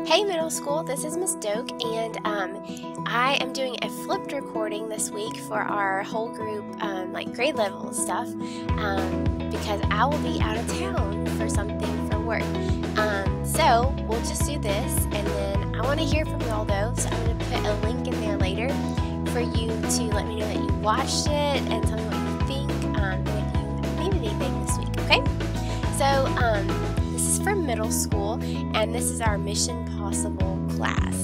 Hey middle school, this is Miss Doak, and I am doing a flipped recording this week for our whole group, like grade level stuff, because I will be out of town for something for work. So we'll just do this, and then I want to hear from y'all though, so I'm going to put a link in there later for you to let me know that you watched it and tell me what you think, and if you need anything this week, okay? So, this is for middle school, and this is our Mission Possible class.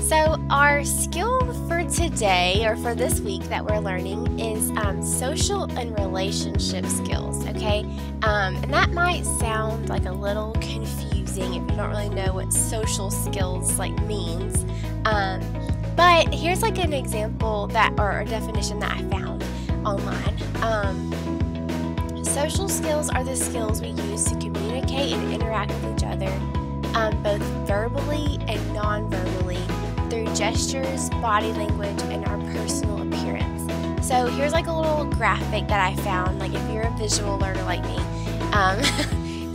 So our skill for today, or for this week that we're learning, is social and relationship skills, okay? And that might sound like a little confusing if you don't really know what social skills means. But here's like an example or a definition that I found online. Social skills are the skills we use to communicate and interact with each other, both verbally and non-verbally, through gestures, body language, and our personal appearance. So here's like a little graphic that I found, like if you're a visual learner like me.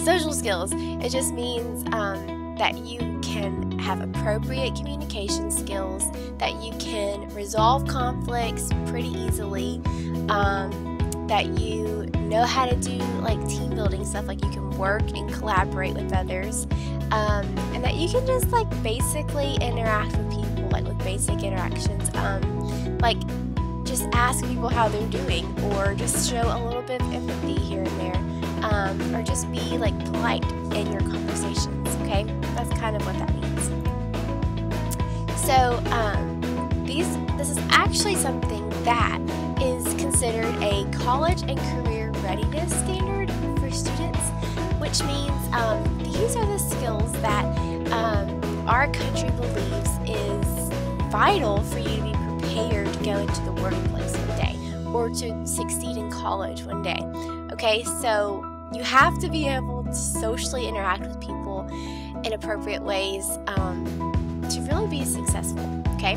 Social skills, it just means that you can have appropriate communication skills, that you can resolve conflicts pretty easily, that you know how to do like team building stuff, like you can work and collaborate with others, and that you can just like basically interact with people, like with basic interactions, like just ask people how they're doing, or just show a little bit of empathy here and there, or just be like polite in your conversations, okay? That's kind of what that means. So this is actually something that is considered a college and career readiness standard for students, which means these are the skills that our country believes is vital for you to be prepared to go into the workplace one day, or to succeed in college one day. Okay, so you have to be able to socially interact with people in appropriate ways to really be successful, okay?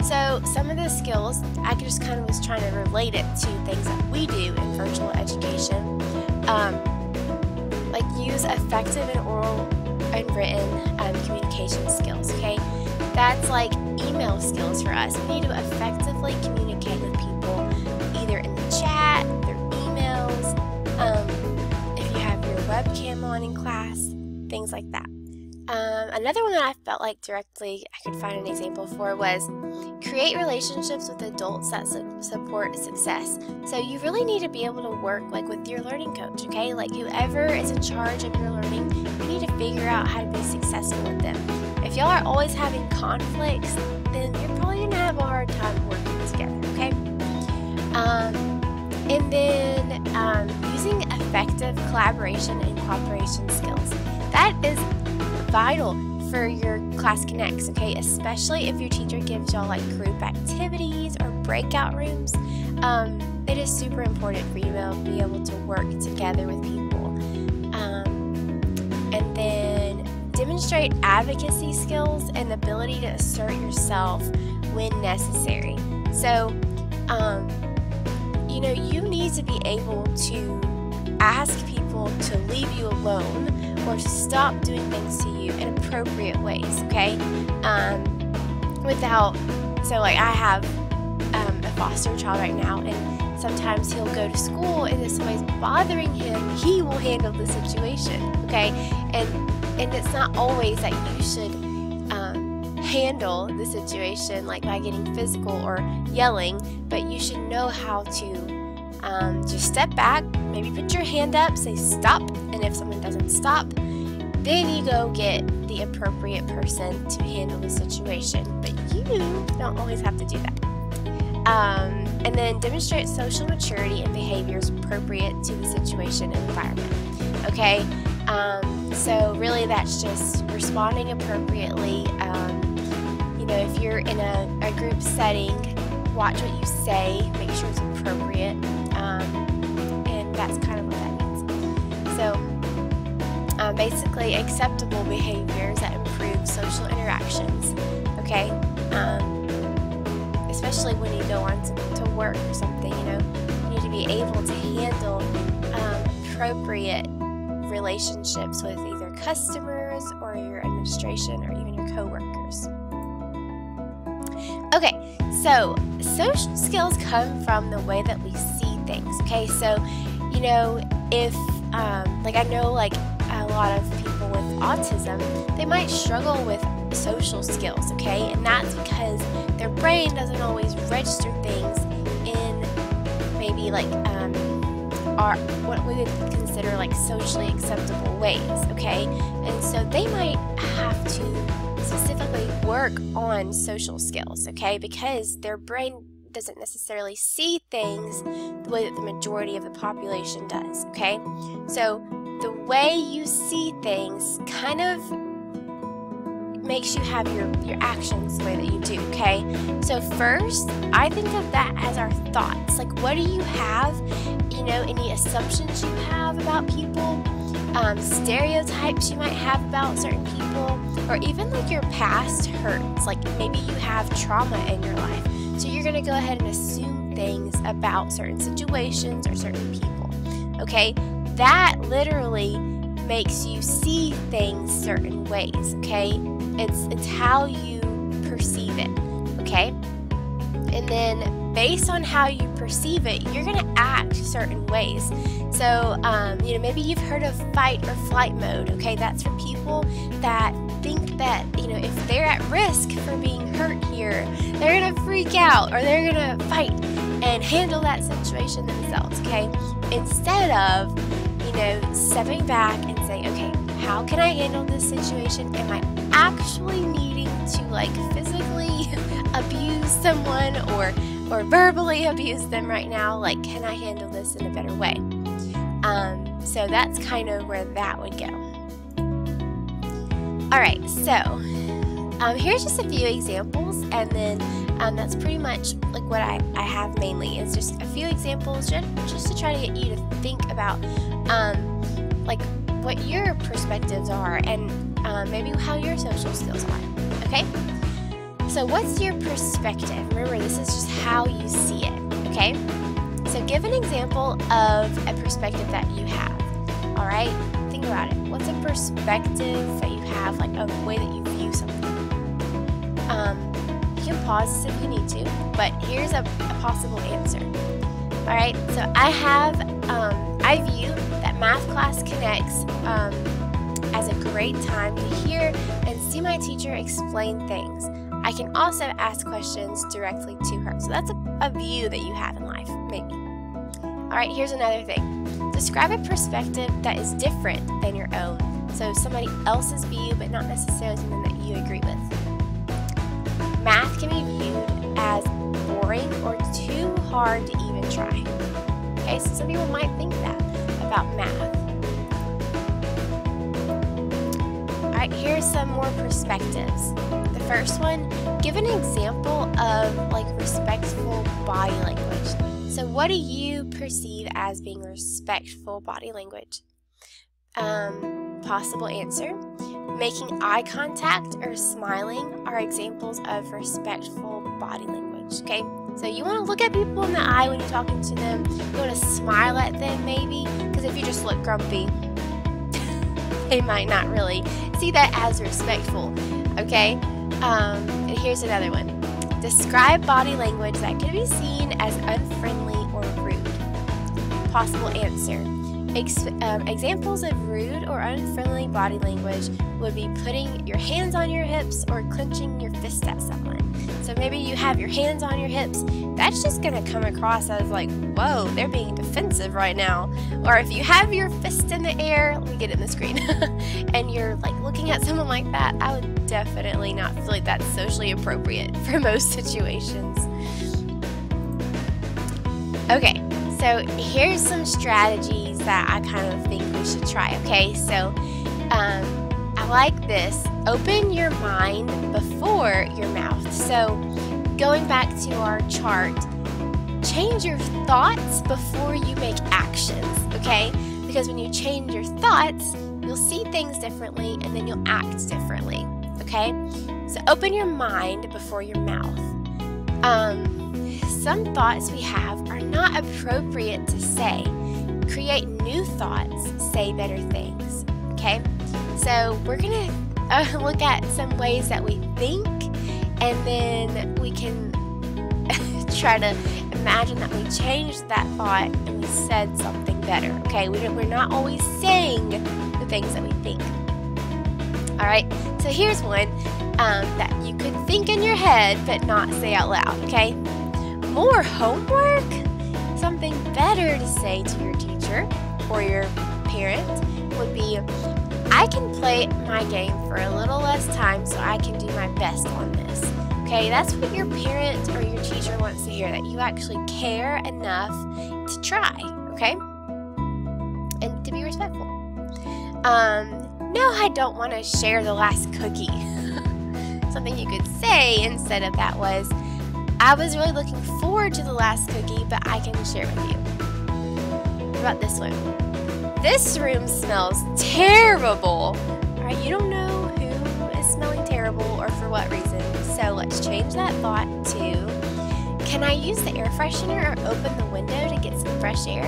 So some of the skills, I just kind of was trying to relate it to things that we do in virtual education, like use effective and oral and written communication skills, okay? That's like email skills for us. We need to effectively communicate with people, either in the chat, their emails, if you have your webcam on in class, things like that. Another one that I felt like directly I could find an example for was create relationships with adults that support success. So you really need to be able to work like with your learning coach, okay? Like whoever is in charge of your learning, you need to figure out how to be successful with them. If y'all are always having conflicts, then you're probably going to have a hard time working together, okay? And then using effective collaboration and cooperation skills. That is vital for your class connects, okay? Especially if your teacher gives y'all like group activities or breakout rooms. It is super important for you to be able to work together with people. And then demonstrate advocacy skills and the ability to assert yourself when necessary. So, you know, you need to be able to ask people to leave you alone or to stop doing things to you in appropriate ways, okay? So like I have a foster child right now, and sometimes he'll go to school and if somebody's bothering him, he will handle the situation, okay? And it's not always that you should handle the situation like by getting physical or yelling, but you should know how to just step back, maybe put your hand up, say stop, and if someone doesn't stop, then you go get the appropriate person to handle the situation, but you don't always have to do that. And then demonstrate social maturity and behaviors appropriate to the situation and environment, okay? So really that's just responding appropriately. You know, if you're in a group setting, watch what you say, make sure it's appropriate, and that's kind of what that means. So basically acceptable behaviors that improve social interactions, okay? Especially when you go on to work or something, you know, you need to be able to handle appropriate relationships with either customers or your administration or even your coworkers. Okay, so social skills come from the way that we see things. Okay, so if like I know like a lot of people with autism, they might struggle with social skills. Okay, and that's because their brain doesn't always register things in maybe like what we would consider like socially acceptable ways. Okay, and so they might have to specifically work on social skills. Okay, because their brain doesn't necessarily see things the way that the majority of the population does. Okay, so the way you see things kind of makes you have your actions the way that you do. Okay, so first I think of that as our thoughts. Like, what do you have, any assumptions you have about people, stereotypes you might have about certain people, or even like your past hurts. Like maybe you have trauma in your life, so you're gonna go ahead and assume things about certain situations or certain people. Okay, that literally makes you see things certain ways. Okay, it's how you perceive it. Okay, and then based on how you perceive it, you're gonna act certain ways. So maybe you've heard of fight or flight mode. Okay, that's for people that think that if they're at risk for being hurt here, they're gonna freak out or they're gonna fight and handle that situation themselves. Okay, instead of stepping back and saying, okay, how can I handle this situation? Am I actually needing to like physically abuse someone or verbally abuse them right now? Like, can I handle this in a better way? So that's kind of where that would go. Alright, so here's just a few examples, and then that's pretty much like what I have mainly. It's just a few examples just to try to get you to think about like what your perspectives are and maybe how your social skills are. Okay? So what's your perspective? Remember, this is just how you see it. Okay? So give an example of a perspective that you have. Alright? Think about it. What's a perspective that you have, like a way that you view something? You can pause this if you need to, but here's a possible answer. Alright, so I view that math class connects as a great time to hear and see my teacher explain things. I can also ask questions directly to her. So that's a view that you have in life, maybe. Alright, here's another thing. Describe a perspective that is different than your own. So somebody else's view, but not necessarily something that you agree with. Math can be viewed as boring or too hard to even try. Okay, so some people might think that about math. Alright, here's some more perspectives. The first one, give an example of like respectful body language. So what do you perceive as being respectful body language? Possible answer. Making eye contact or smiling are examples of respectful body language. Okay, so you want to look at people in the eye when you're talking to them. You want to smile at them maybe, because if you just look grumpy, they might not really see that as respectful. Okay, and here's another one. Describe body language that could be seen as unfriendly or rude. Possible answer. Examples of rude or unfriendly body language would be putting your hands on your hips or clenching your fist at someone. So maybe you have your hands on your hips. That's just going to come across as like, whoa, they're being defensive right now. Or if you have your fist in the air, let me get it in the screen, and you're like looking at someone like that, I would definitely not feel like that's socially appropriate for most situations. Okay. So here's some strategies that I kind of think we should try, okay? So I like this. Open your mind before your mouth. So going back to our chart, change your thoughts before you make actions, okay? Because when you change your thoughts, you'll see things differently and then you'll act differently, okay? So open your mind before your mouth. Some thoughts we have are not appropriate to say, create new thoughts, say better things. Okay, so we're gonna look at some ways that we think, and then we can try to imagine that we changed that thought and we said something better. Okay, we're not always saying the things that we think. All right, so here's one that you could think in your head but not say out loud. Okay, more homework? Something better to say to your teacher or your parent would be, I can play my game for a little less time so I can do my best on this. Okay, that's what your parent or your teacher wants to hear, that you actually care enough to try, okay? And to be respectful. No, I don't want to share the last cookie. Something you could say instead of that was, I was really looking forward to the last cookie, but I can share it with you. What about this one? This room smells terrible. All right, you don't know who is smelling terrible or for what reason. So let's change that thought to, can I use the air freshener or open the window to get some fresh air?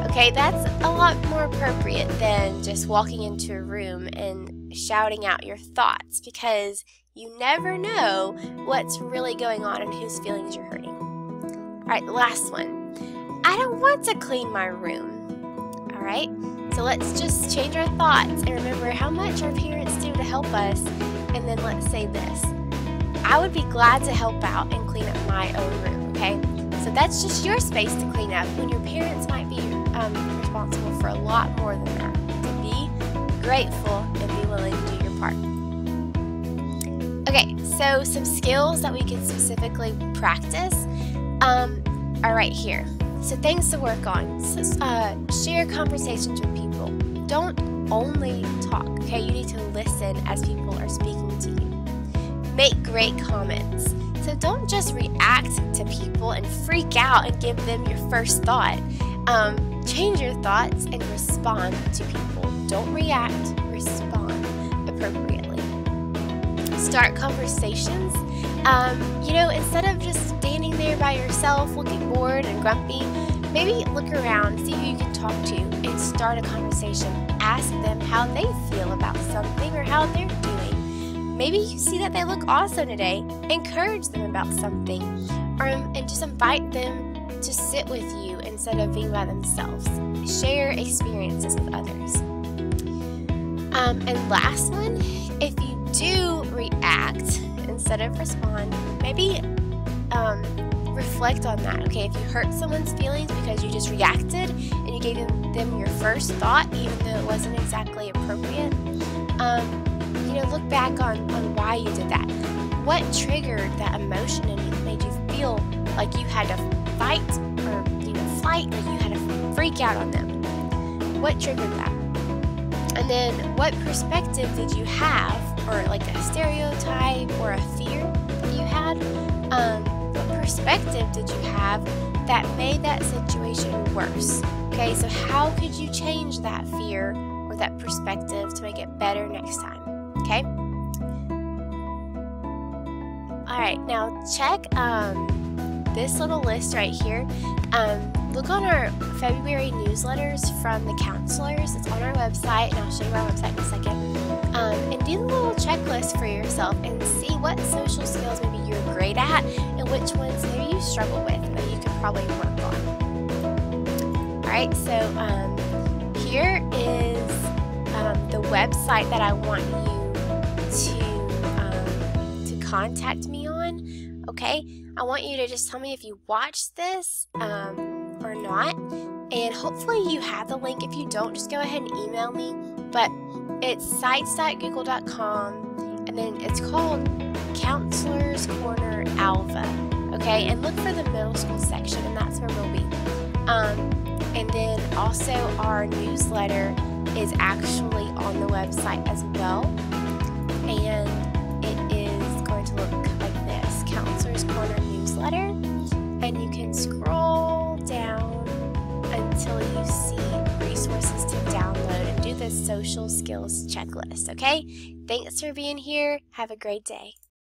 Okay, that's a lot more appropriate than just walking into a room and shouting out your thoughts, because you never know what's really going on and whose feelings you're hurting. All right, the last one. I don't want to clean my room. All right, so let's just change our thoughts and remember how much our parents do to help us, and then let's say this. I would be glad to help out and clean up my own room, okay? So that's just your space to clean up when your parents might be responsible for a lot more than that. To be grateful and be willing to do your part. Okay, so some skills that we can specifically practice are right here. So things to work on. So, share conversations with people. Don't only talk, okay? You need to listen as people are speaking to you. Make great comments. So don't just react to people and freak out and give them your first thought. Change your thoughts and respond to people. Don't react, respond appropriately. Start conversations. Instead of just standing there by yourself looking bored and grumpy, maybe look around, see who you can talk to, and start a conversation. Ask them how they feel about something or how they're doing. Maybe you see that they look awesome today. Encourage them about something, and just invite them to sit with you instead of being by themselves. Share experiences with others. And last one, if you do react instead of respond, maybe reflect on that. Okay, if you hurt someone's feelings because you just reacted and you gave them your first thought, even though it wasn't exactly appropriate, look back on why you did that. What triggered that emotion in you, made you feel like you had to fight or flight, or you had to freak out on them? What triggered that? And then what perspective did you have, or like a stereotype or a fear that you had? What perspective did you have that made that situation worse? Okay, so how could you change that fear or that perspective to make it better next time? Okay? Alright, now check this little list right here. Look on our February newsletters from the counselors. It's on our website, and I'll show you our website in a second. And do the little checklist for yourself and see what social skills maybe you're great at and which ones maybe you struggle with that you could probably work on. Alright, so here is the website that I want you to contact me on. Okay, I want you to just tell me if you watched this or not, and hopefully you have the link. If you don't, just go ahead and email me. But it's sites.google.com, and then it's called Counselors Corner Alva. Okay, and look for the middle school section, and that's where we'll be. And then also our newsletter is actually on the website as well, and it is going to look like this: Counselors Corner Newsletter, and you can scroll down until you see resources to download and do the social skills checklist. Okay, thanks for being here. Have a great day.